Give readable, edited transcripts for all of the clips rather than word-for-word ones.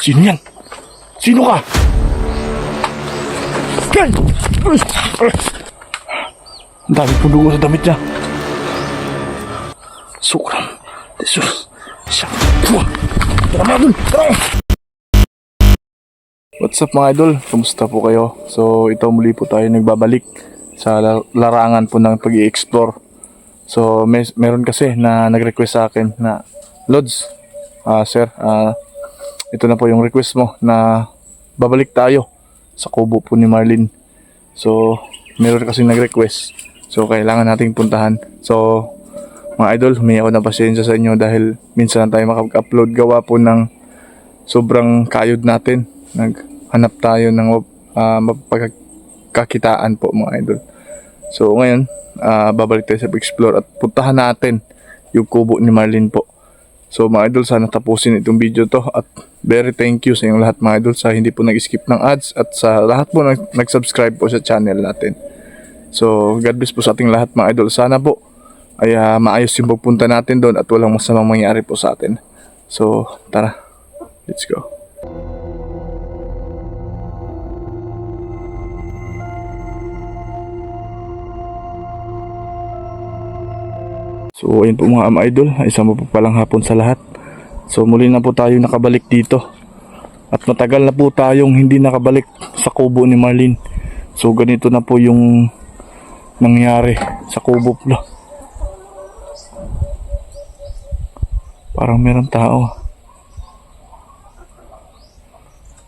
Sino yan? Sino ka? Yan! Ang dami po dugo sa damit niya. Sukram. Jesus. Siya. Tara mga idol. Tara! What's up mga idol? Kumusta po kayo? So ito muli po tayo nagbabalik sa larangan po ng pag-i-explore. So meron kasi na nag-request sa akin na Lods, sir, ito na po yung request mo na babalik tayo sa kubo po ni Marlene. So meron kasi nag-request. So kailangan nating puntahan. So mga idol, humingi ako ng pasensya sa inyo dahil minsan tayo makapag-upload gawa po ng sobrang kayod natin. Naghanap tayo ng mapagkakitaan po mga idol. So ngayon, babalik tayo sa explore at puntahan natin yung kubo ni Marlene po. So mga idol, sana tapusin itong video to at very thank you sa inyong lahat mga idol sa hindi po nag-skip ng ads at sa lahat po nag-subscribe po sa channel natin. So God bless po sa ating lahat mga idol. Sana po ay maayos yung pagpunta natin doon at walang masamang mangyari po sa atin. So tara, let's go. So ayun po mga idol, isang mapagpalang hapon sa lahat. So muli na po tayo nakabalik dito. At matagal na po tayong hindi nakabalik sa kubo ni Marlene. So ganito na po yung nangyari sa kubo po. Parang meron tao.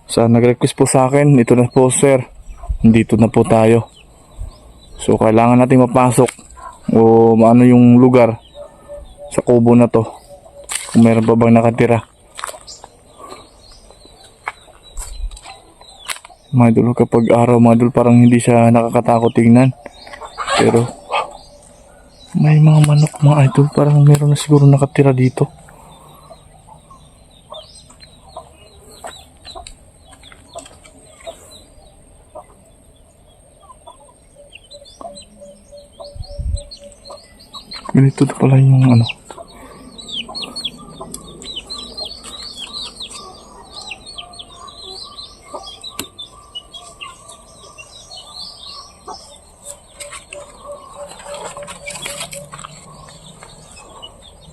Sa nag-request po sa akin, ito na po sir, dito na po tayo. So kailangan natin mapasok o ano yung lugar sa kubo na to, kung meron pa bang nakatira. Mga idol, kapag araw mga idol, parang hindi siya nakakatakot tingnan, pero may mga manok mga idol, parang meron na siguro nakatira dito. Ganito na pala yung ano.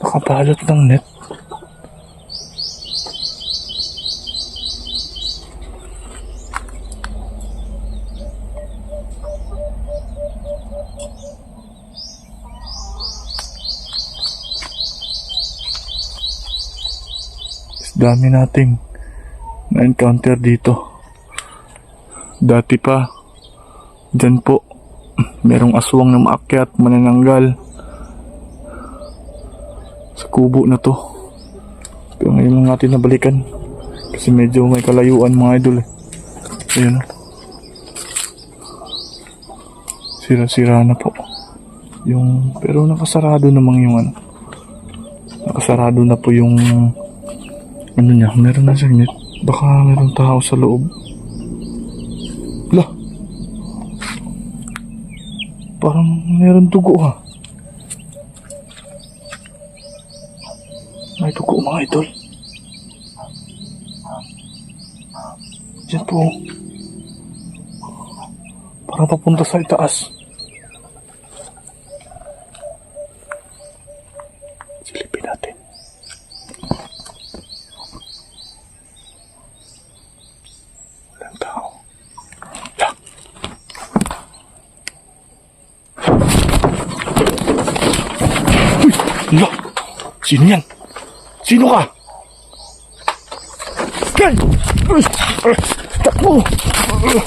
Nakabalot ng net. Dami nating na-encounter dito. Dati pa, dyan po, merong aswang na maakyat, manananggal sa kubo na to. Pero ngayon lang natin nabalikan kasi medyo may kalayuan mga idol eh. Ayan o. Sira-sira na po. Pero nakasarado namang yung ano. Nakasarado na po yung ano niya, meron na siyang net. Baka meron tao sa loob. Lah, parang meron dugo ha. May dugo mga idol. Diyan po. Parang papunta sa itaas. Silipin natin. Lo, sino yan? Sino ka? Yan! Takbo! Takbo! Ano yun?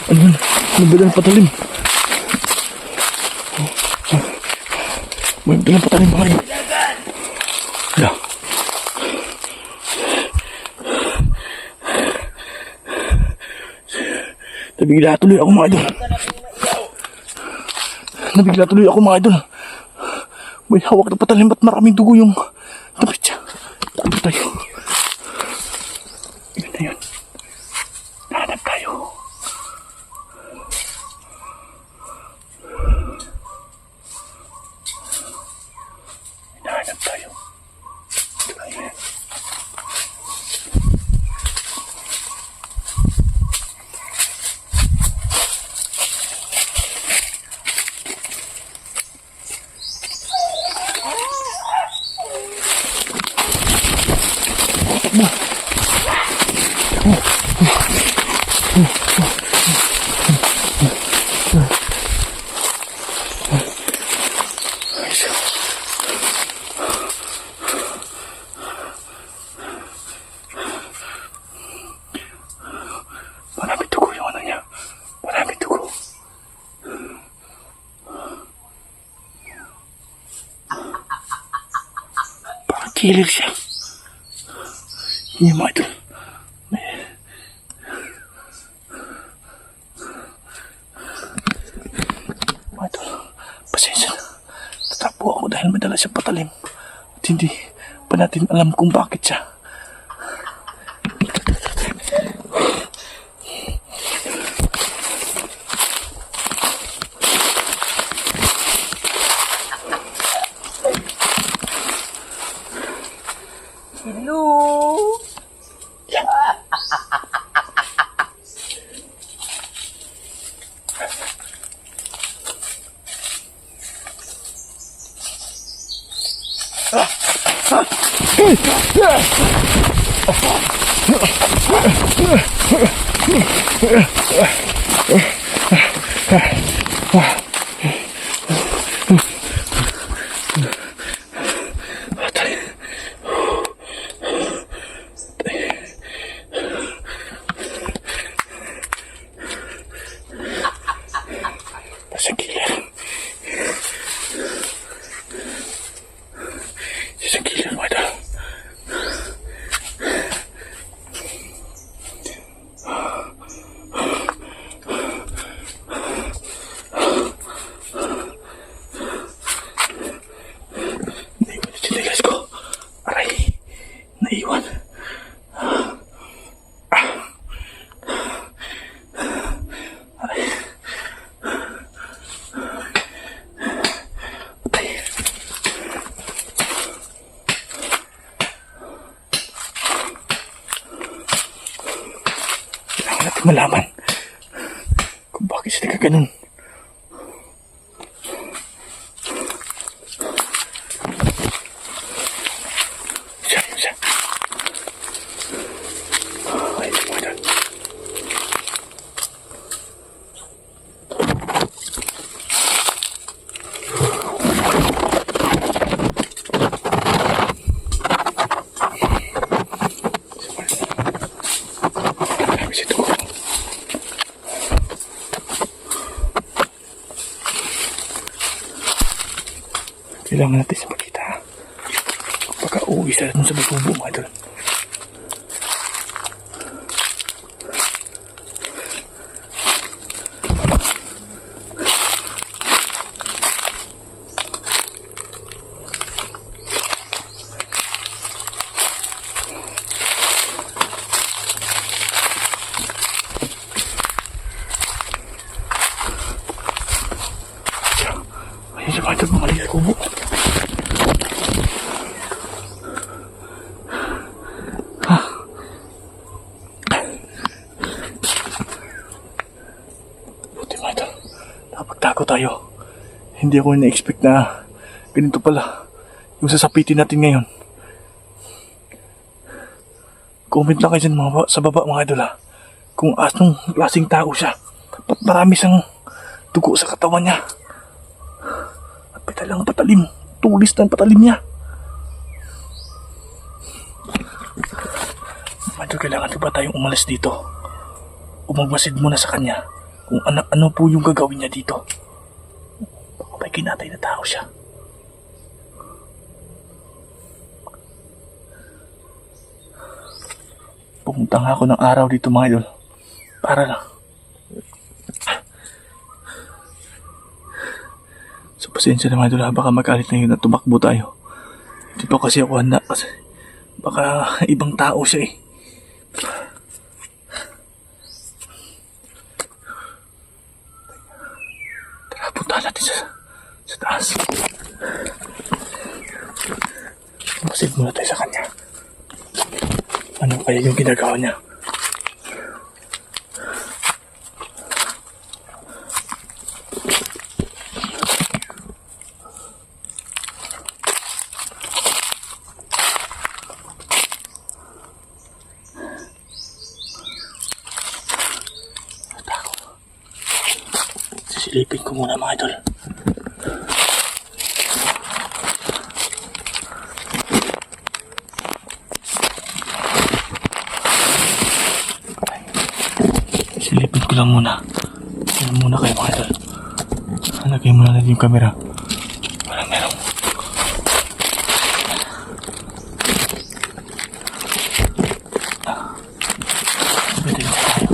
Ano yun? Ano ba dalang patalim? May dalang patalim ba kayo? Ya. Nabigla tuloy ako mga idol. May hawak na patalim at maraming dugo yung damit siya. Takbo tayo. Yun na yun. Hanap. Takbo. Marami dugo yung ano niya. Marami dugo. Parang killer siya. Hindi mo ito. Pasensya na. Tatakbo ako dahil madala siya patalim. At hindi pa natin alam kung bakit siya. Hello! Sa killer. Sa killer mo ito. Naiwan yung sinilas ko. Aray. Naiwan. Kailangan natin malaman kung bakit sila kaganon. Siya. Ay, mga dad. Marami siya doon. Kailangan natin sa pagkita. Pagka uuwi sila dun sa basubo mga idol. Ayun siya mga idol, bumalik sa kubo. Buti mga idol, nakapagtago tayo. Hindi ako na-expect na ganito pala yung sasapitin natin ngayon. Comment lang kayo dyan sa baba mga idol ha. Kung anong klaseng tao siya. Ba't marami siyang dugo sa katawan niya. At patalang patalim. Tulis ng patalim niya. Mga idol, kailangan ba tayong umalis dito? O magmasid muna sa kanya kung ano po yung gagawin niya dito. Baka may kinatay na tao siya. Pumunta nga ako ng araw dito mga idol. Para lang. So pasensya na mga idol ha. Baka magalit na yun at tumakbo tayo. Hindi pa kasi ako handa kasi baka ibang tao siya eh. Tara, punta natin sa taas. Masid muna tayo sa kanya. Ano kaya yung ginagawa niya? Silipin ko muna mga idol. Silipin ko lang muna. Yan muna kayo mga idol. Lagay muna natin yung camera. Parang meron. Pwede na tayo.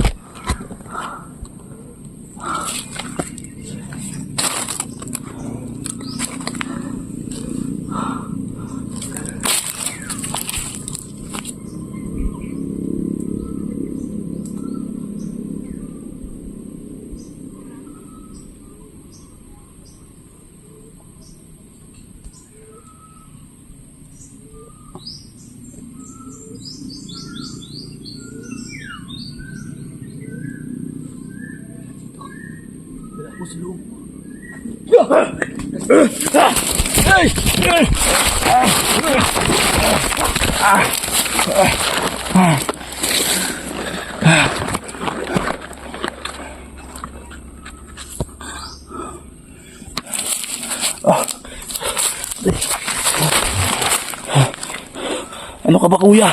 Ano ka ba kuya?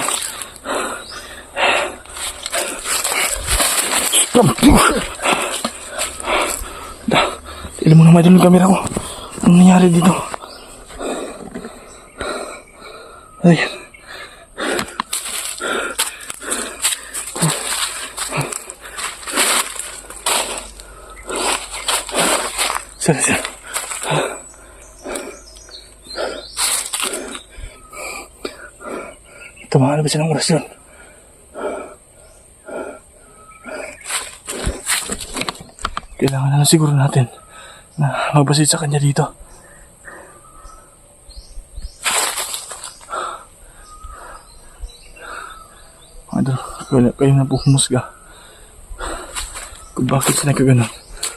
Ilan mo naman yung camera ko. Anong nangyari dito? Ay. Sana. Tumahan na ba siya ng oras yun? Kailangan na lang siguro natin na magbasid sa kanya dito. Kayo na po humusga kung bakit siya nagkaganon.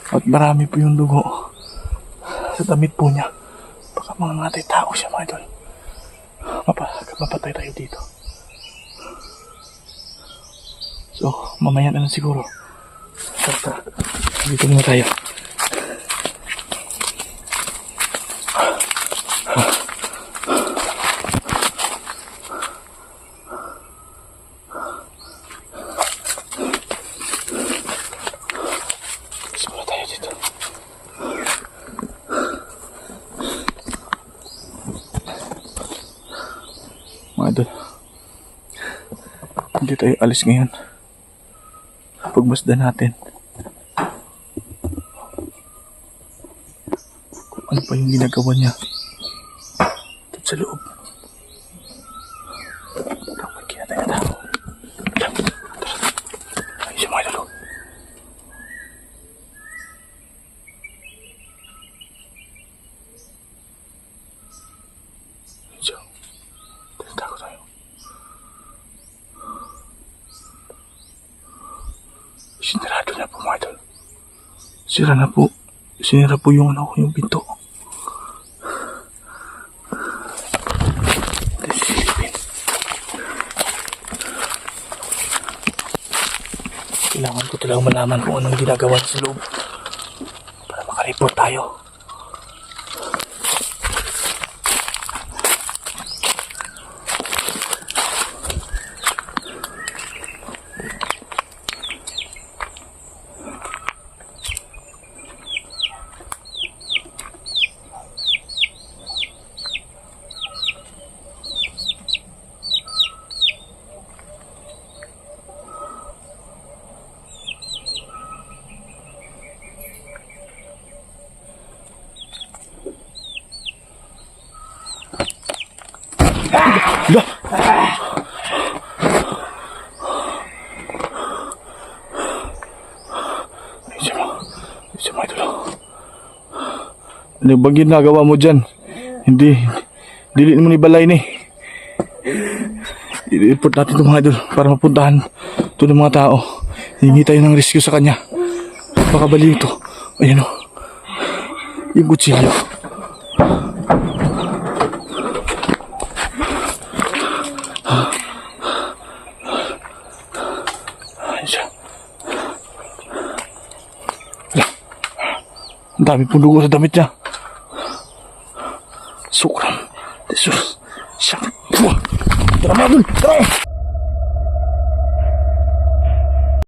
At marami po yung dugo sa damit po niya. Baka mga natay tao siya mga idol. Mapatay tayo dito. So, mamaya na lang siguro. Tara, dito muna tayo. Muna tayo dito. Mga idol, hindi tayo alis ngayon. Pagmasdan natin kung ano pa yung ginagawa niya dito sa loob. Dapat kaya tayo na tao. Ayun siya mga idol. So, takot tayo. Sinarado na po mga idol. Sinira po yung yung pinto. Silipin. Kailangan ko talagang malaman kung anong ginagawa sa loob para makareport tayo. Lah. Ayun mga idol. Ano bang ginagawa mo dyan? Hindi mo ni balay ni. I-report natin ito mga idol para mapuntahan ito ng mga tao. Hingi tayo ng rescue sa kanya. Baka baliw ito. Ayan o. Yung kutsilyo. Ayan siya. Ang dami pong dugo sa damit niya. Sukram. Jesus. Siya. Tara mga idol. Tara.